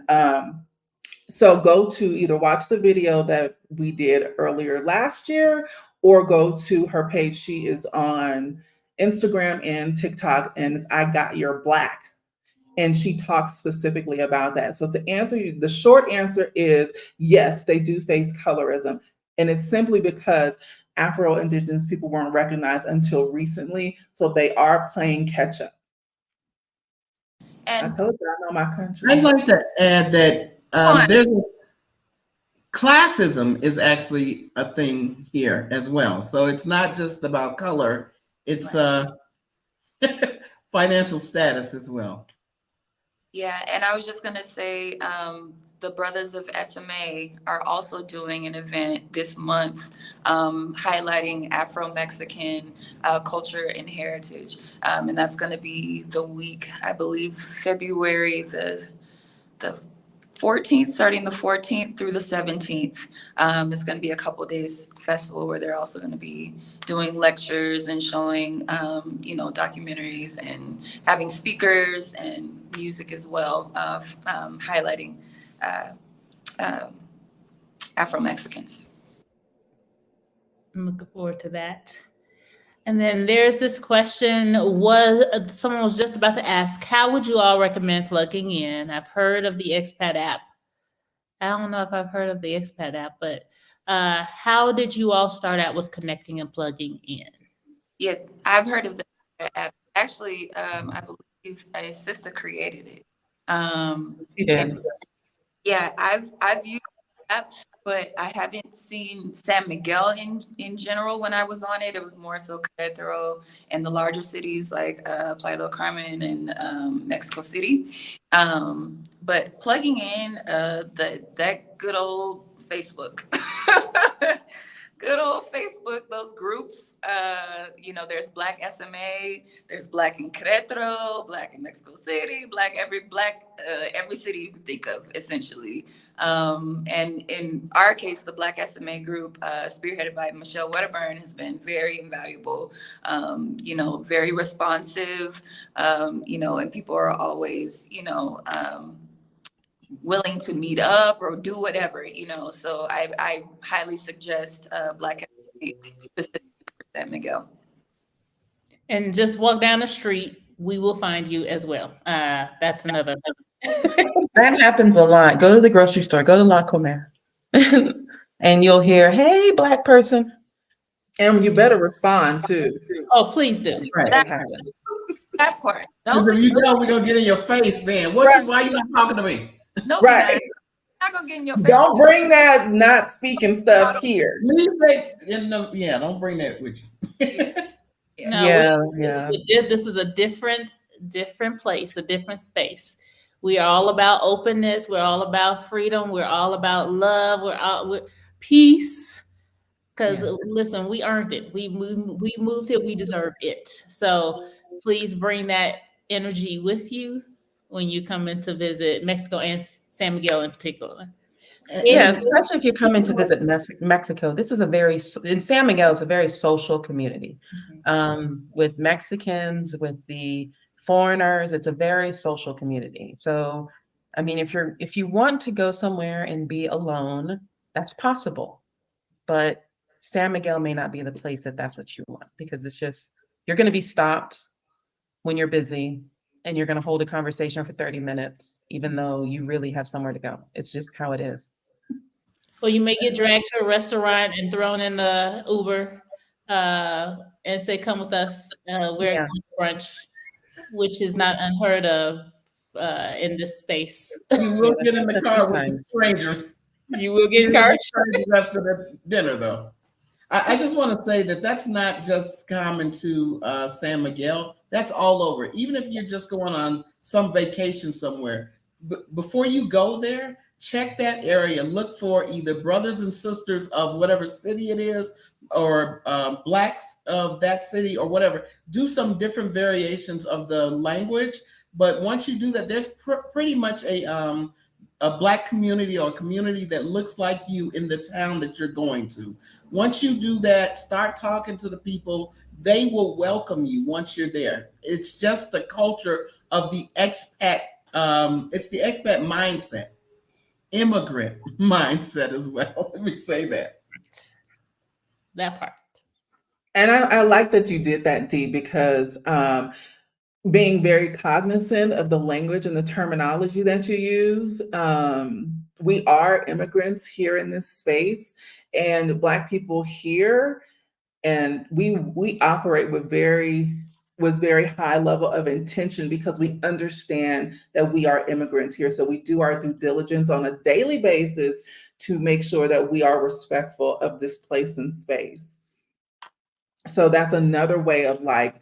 so go to either watch the video that we did earlier last year or go to her page. She is on Instagram and TikTok, and it's I Got Your Black. And she talks specifically about that. So to answer you, the short answer is yes, they do face colorism. And it's simply because Afro-Indigenous people weren't recognized until recently. So they are playing catch up.
And
I told you I know my country.
I'd like to add that classism is actually a thing here as well. So it's not just about color, it's financial status as well.
yeah, and I was just going to say the Brothers of SMA are also doing an event this month highlighting Afro-Mexican culture and heritage. And that's going to be the week, I believe, February the 14th, starting the 14th through the 17th. It's going to be a couple days festival where they're also going to be doing lectures and showing, documentaries and having speakers and music as well, highlighting Afro-Mexicans.
I'm looking forward to that. And then there's this question, someone was just about to ask, how would you all recommend plugging in? I've heard of the expat app. I don't know if I've heard of the expat app, but how did you all start out with connecting and plugging in?
Yeah, I've heard of the app. Actually, I believe a sister created it.
You did.
Yeah, I've used the app, but I haven't seen San Miguel in general. When I was on it, it was more so Querétaro and the larger cities like Playa del Carmen and Mexico City. But plugging in that good old Facebook. Good old Facebook, those groups, there's Black SMA, there's Black in Querétaro, Black in Mexico City, every city you can think of, essentially. And in our case, the Black SMA group, spearheaded by Michelle Wedderburn, has been very invaluable, very responsive, and people are always, willing to meet up or do whatever, so I highly suggest Black specifically for San Miguel.
And just walk down the street, we will find you as well. That's another.
That happens a lot. Go to the grocery store, go to La Comer, and you'll hear, "Hey, Black person."
And you better respond too.
Oh, please do.
Right.
That part.
Because if you don't, we're gonna get in your face then. Why you not talking to me?
No,
Right.
not gonna get in your face.
Don't bring that not speaking stuff here.
Leave that don't bring that with you.
No, this is a different place, a different space. We are all about openness. We're all about freedom. We're all about love. We're peace. Because listen, we earned it. We moved here. We deserve it. So please bring that energy with you when you come in to visit Mexico and San Miguel in particular.
Yeah, especially if you come in to visit Mexico. This is in San Miguel, it's a very social community. With Mexicans, with the foreigners, it's a very social community. So, I mean, if you want to go somewhere and be alone, that's possible. But San Miguel may not be the place if that's what you want, because you're going to be stopped when you're busy and you're going to hold a conversation for 30 minutes, even though you really have somewhere to go. It's just how it is.
Well, you may get dragged to a restaurant and thrown in the Uber and say, come with us. We're going to brunch, which is not unheard of in this space.
You will get in the car with strangers.
You will get in the car
after the dinner, though. I just want to say that that's not just common to San Miguel. That's all over. Even if you're just going on some vacation somewhere, before you go there, check that area. Look for either brothers and sisters of whatever city it is, or Blacks of that city, or whatever. Do some different variations of the language. But once you do that, there's pretty much a Black community or a community that looks like you in the town that you're going to. Once you do that, start talking to the people. They will welcome you once you're there. It's just the culture of the expat. It's the expat mindset, immigrant mindset as well. Let me say that.
That part.
And I like that you did that, Dee, because being very cognizant of the language and the terminology that you use. We are immigrants here in this space, and Black people here, and we operate with very high level of intention, because we understand that we are immigrants here. So we do our due diligence on a daily basis to make sure that we are respectful of this place and space. So that's another way of like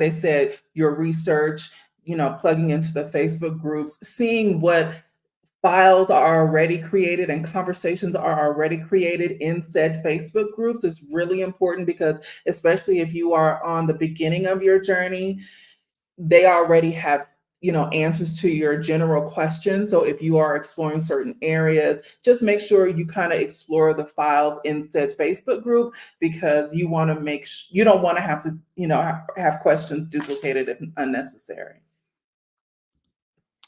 they said, your research, plugging into the Facebook groups, seeing what files are already created and conversations are already created in said Facebook groups is really important, because especially if you are on the beginning of your journey, they already have answers to your general questions. So if you are exploring certain areas, just make sure you kind of explore the files in said Facebook group, because you want to you don't want to have to, have questions duplicated if unnecessary.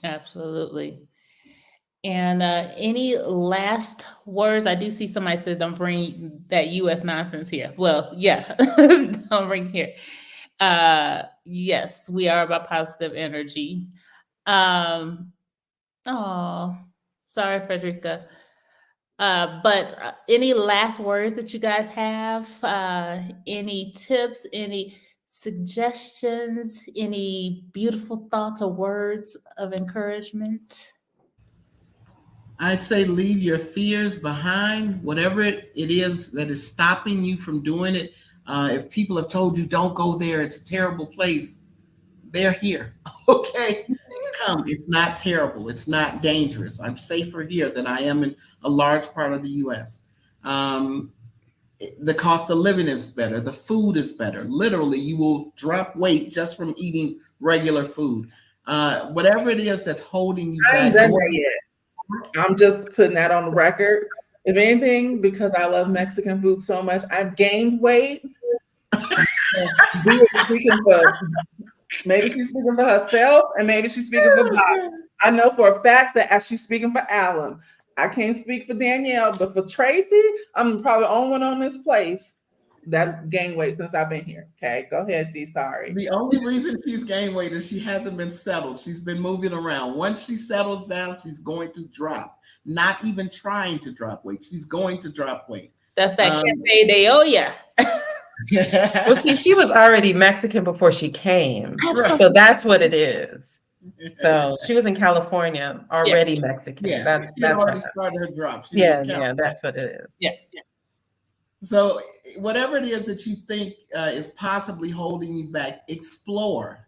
Absolutely. And any last words? I do see somebody said, "Don't bring that U.S. nonsense here." Well, yeah, don't bring here. Yes, we are about positive energy. Oh, sorry, Frederica. But any last words that you guys have? Any tips? Any suggestions? Any beautiful thoughts or words of encouragement?
I'd say leave your fears behind, whatever it is that is stopping you from doing it. If people have told you don't go there, it's a terrible place, they're here. Okay, come. It's not terrible. It's not dangerous. I'm safer here than I am in a large part of the U.S. The cost of living is better. The food is better. Literally, you will drop weight just from eating regular food. Whatever it is that's holding you
I
back.
ain't done that yet. I'm just putting that on the record. If anything, because I love Mexican food so much, I've gained weight. Dee is speaking for, maybe she's speaking for herself, and maybe she's speaking for Bob. I know for a fact that she's speaking for Alan. I can't speak for Danielle, but for Tracy, I'm probably the only one on this place that gained weight since I've been here. Okay, go ahead, Dee. Sorry.
The only reason she's gained weight is she hasn't been settled. She's been moving around. Once she settles down, she's going to drop. Not even trying to drop weight. She's going to drop weight.
That's that Cafe de Olla.
Well, see, she was already Mexican before she came.
Absolutely.
So that's what it is. So she was in California already Mexican.
Yeah,
That's
she had already
what
started her drop. She
yeah,
was in
yeah, that's what it is.
Yeah.
So whatever it is that you think is possibly holding you back, explore.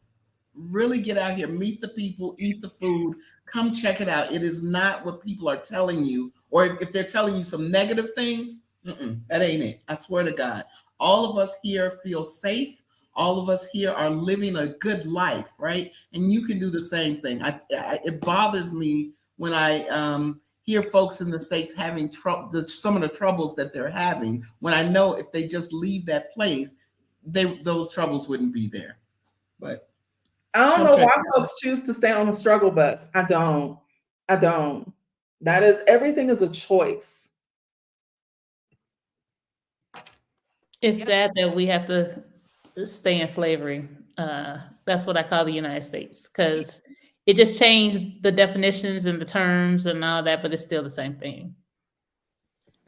Really get out here, meet the people, eat the food, come check it out. It is not what people are telling you, or if they're telling you some negative things, that ain't it. I swear to God. All of us here feel safe. All of us here are living a good life, right? And you can do the same thing. It bothers me when I hear folks in the States having some of the troubles that they're having, when I know if they just leave that place, those troubles wouldn't be there. But
I don't know why folks choose to stay on the struggle bus. I don't. That is, everything is a choice.
It's sad that we have to stay in slavery. That's what I call the United States, because it just changed the definitions and the terms and all that, but it's still the same thing.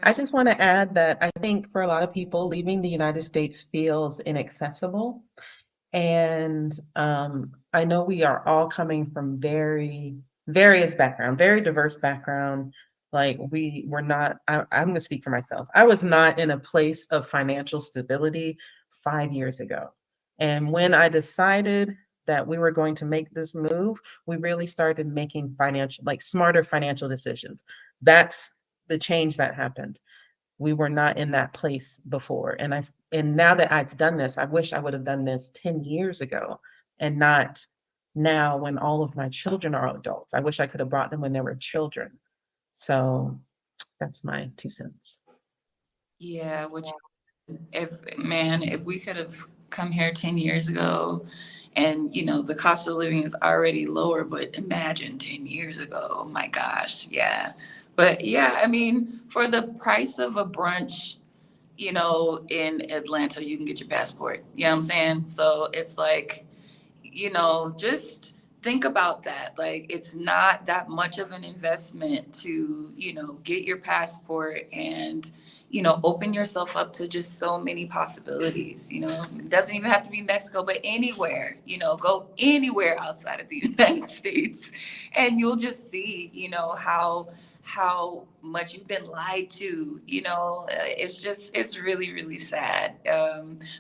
I just want to add that I think for a lot of people, leaving the United States feels inaccessible. And I know we are all coming from various background, very diverse background. Like we're not, I'm going to speak for myself. I was not in a place of financial stability 5 years ago. And when I decided that we were going to make this move, we really started making smarter financial decisions. That's the change that happened. We were not in that place before. And now that I've done this, I wish I would have done this 10 years ago and not now when all of my children are adults. I wish I could have brought them when they were children. So that's my 2 cents.
Yeah, if we could have come here 10 years ago, and the cost of living is already lower, but imagine 10 years ago. Oh my gosh, yeah. But yeah, I mean, for the price of a brunch, in Atlanta, you can get your passport. You know what I'm saying? So it's like, just think about that. Like, it's not that much of an investment to, get your passport and, open yourself up to just so many possibilities. It doesn't even have to be Mexico, but anywhere, go anywhere outside of the United States, and you'll just see, how much you've been lied to. It's really, really sad.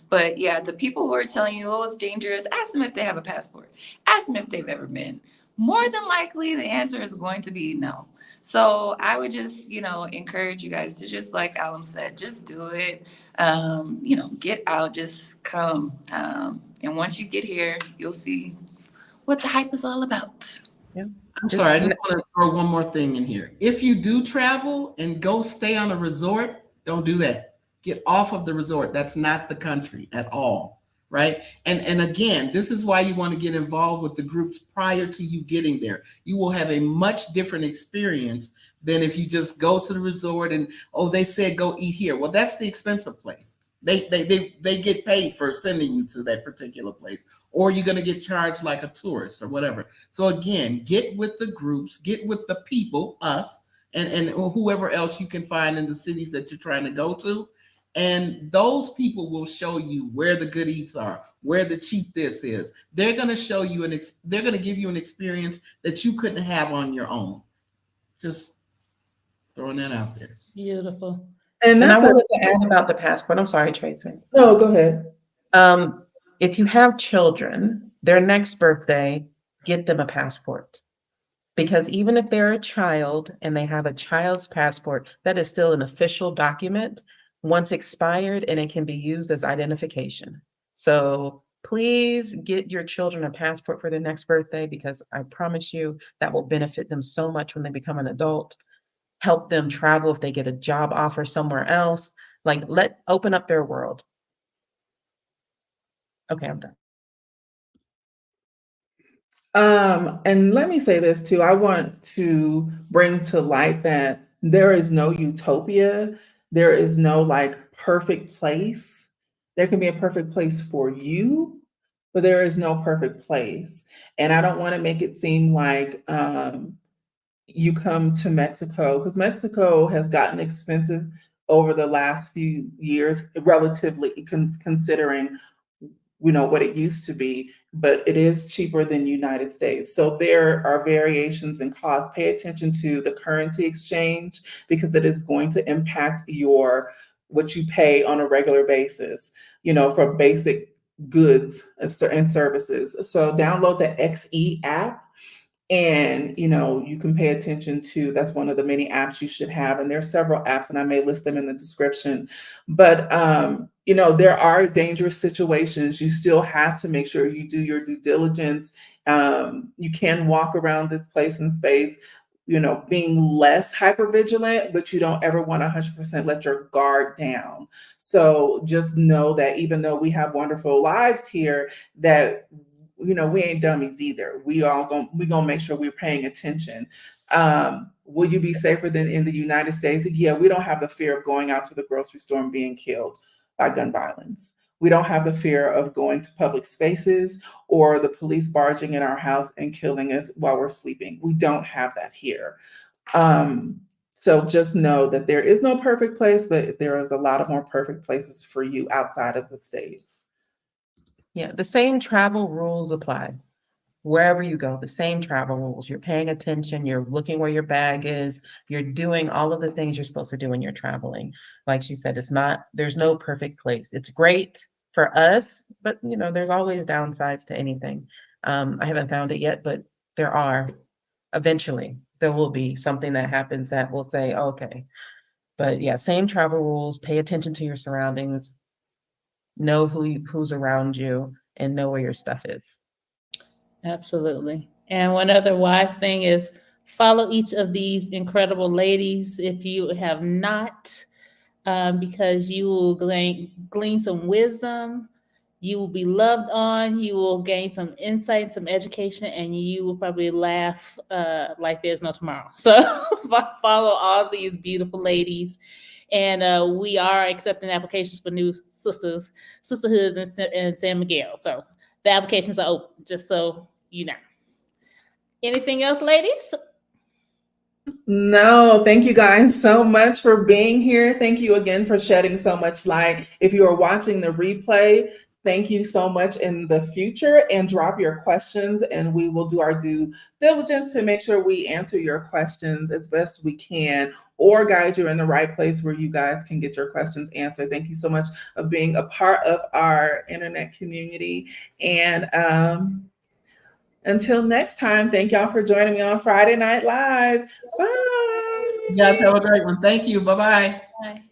But yeah, the people who are telling you, oh, it's dangerous, ask them if they have a passport. Ask them if they've ever been. More than likely, the answer is going to be no. So I would just, encourage you guys to, just like Alan said, just do it. Get out, just come. And once you get here, you'll see what the hype is all about.
I'm sorry, I just want to throw one more thing in here. If you do travel and go stay on a resort, don't do that. Get off of the resort. That's not the country at all, right? And again, this is why you want to get involved with the groups prior to you getting there. You will have a much different experience than if you just go to the resort and, oh, they said go eat here. Well, that's the expensive place. They get paid for sending you to that particular place, or you're going to get charged like a tourist or whatever. So again, get with the groups, get with the people, us, and whoever else you can find in the cities that you're trying to go to. And those people will show you where the good eats are, where the cheap this is. They're going to show you they're going to give you an experience that you couldn't have on your own. Just throwing that out there.
Beautiful.
And
I
that's
wanted to add about the passport. I'm sorry, Tracy.
no, go ahead.
If you have children, their next birthday, get them a passport. Because even if they're a child and they have a child's passport, that is still an official document once expired, and it can be used as identification. So please get your children a passport for their next birthday, because I promise you that will benefit them so much when they become an adult. Help them travel if they get a job offer somewhere else. Like, open up their world. Okay, I'm done.
And let me say this too. I want to bring to light that there is no utopia. There is no like perfect place. There can be a perfect place for you, but there is no perfect place. And I don't want to make it seem like you come to Mexico, because Mexico has gotten expensive over the last few years, relatively considering what it used to be, but it is cheaper than United States. So there are variations in cost. Pay attention to the currency exchange, because it is going to impact what you pay on a regular basis, for basic goods and services. So download the XE app. And you can pay attention to, that's one of the many apps you should have. And there's several apps, and I may list them in the description. But there are dangerous situations. You still have to make sure you do your due diligence. You can walk around this place and space, being less hypervigilant, but you don't ever want to 100% let your guard down. So just know that even though we have wonderful lives here, that we ain't dummies either. We gonna make sure we're paying attention. Will you be safer than in the United States? Yeah, we don't have the fear of going out to the grocery store and being killed by gun violence. We don't have the fear of going to public spaces or the police barging in our house and killing us while we're sleeping. We don't have that here. So just know that there is no perfect place, but there is a lot of more perfect places for you outside of the States.
Yeah, the same travel rules apply. Wherever you go, the same travel rules. You're paying attention, you're looking where your bag is, you're doing all of the things you're supposed to do when you're traveling. Like she said, there's no perfect place. It's great for us, but there's always downsides to anything. I haven't found it yet, but there are. Eventually, there will be something that happens that will say, okay. But yeah, same travel rules, pay attention to your surroundings, know who's around you, and know where your stuff is.
Absolutely. And one other wise thing is follow each of these incredible ladies if you have not, because you will glean some wisdom, you will be loved on, you will gain some insight, some education, and you will probably laugh like there's no tomorrow. So follow all these beautiful ladies. And we are accepting applications for new sisterhoods in San Miguel. So the applications are open, just so you know. Anything else, ladies?
No, thank you guys so much for being here. Thank you again for shedding so much light. If you are watching the replay, thank you so much in the future, and drop your questions and we will do our due diligence to make sure we answer your questions as best we can, or guide you in the right place where you guys can get your questions answered. Thank you so much for being a part of our internet community. And until next time, thank y'all for joining me on Friday Night Live. Bye.
You guys have a great one. Thank you. Bye-bye.
Bye.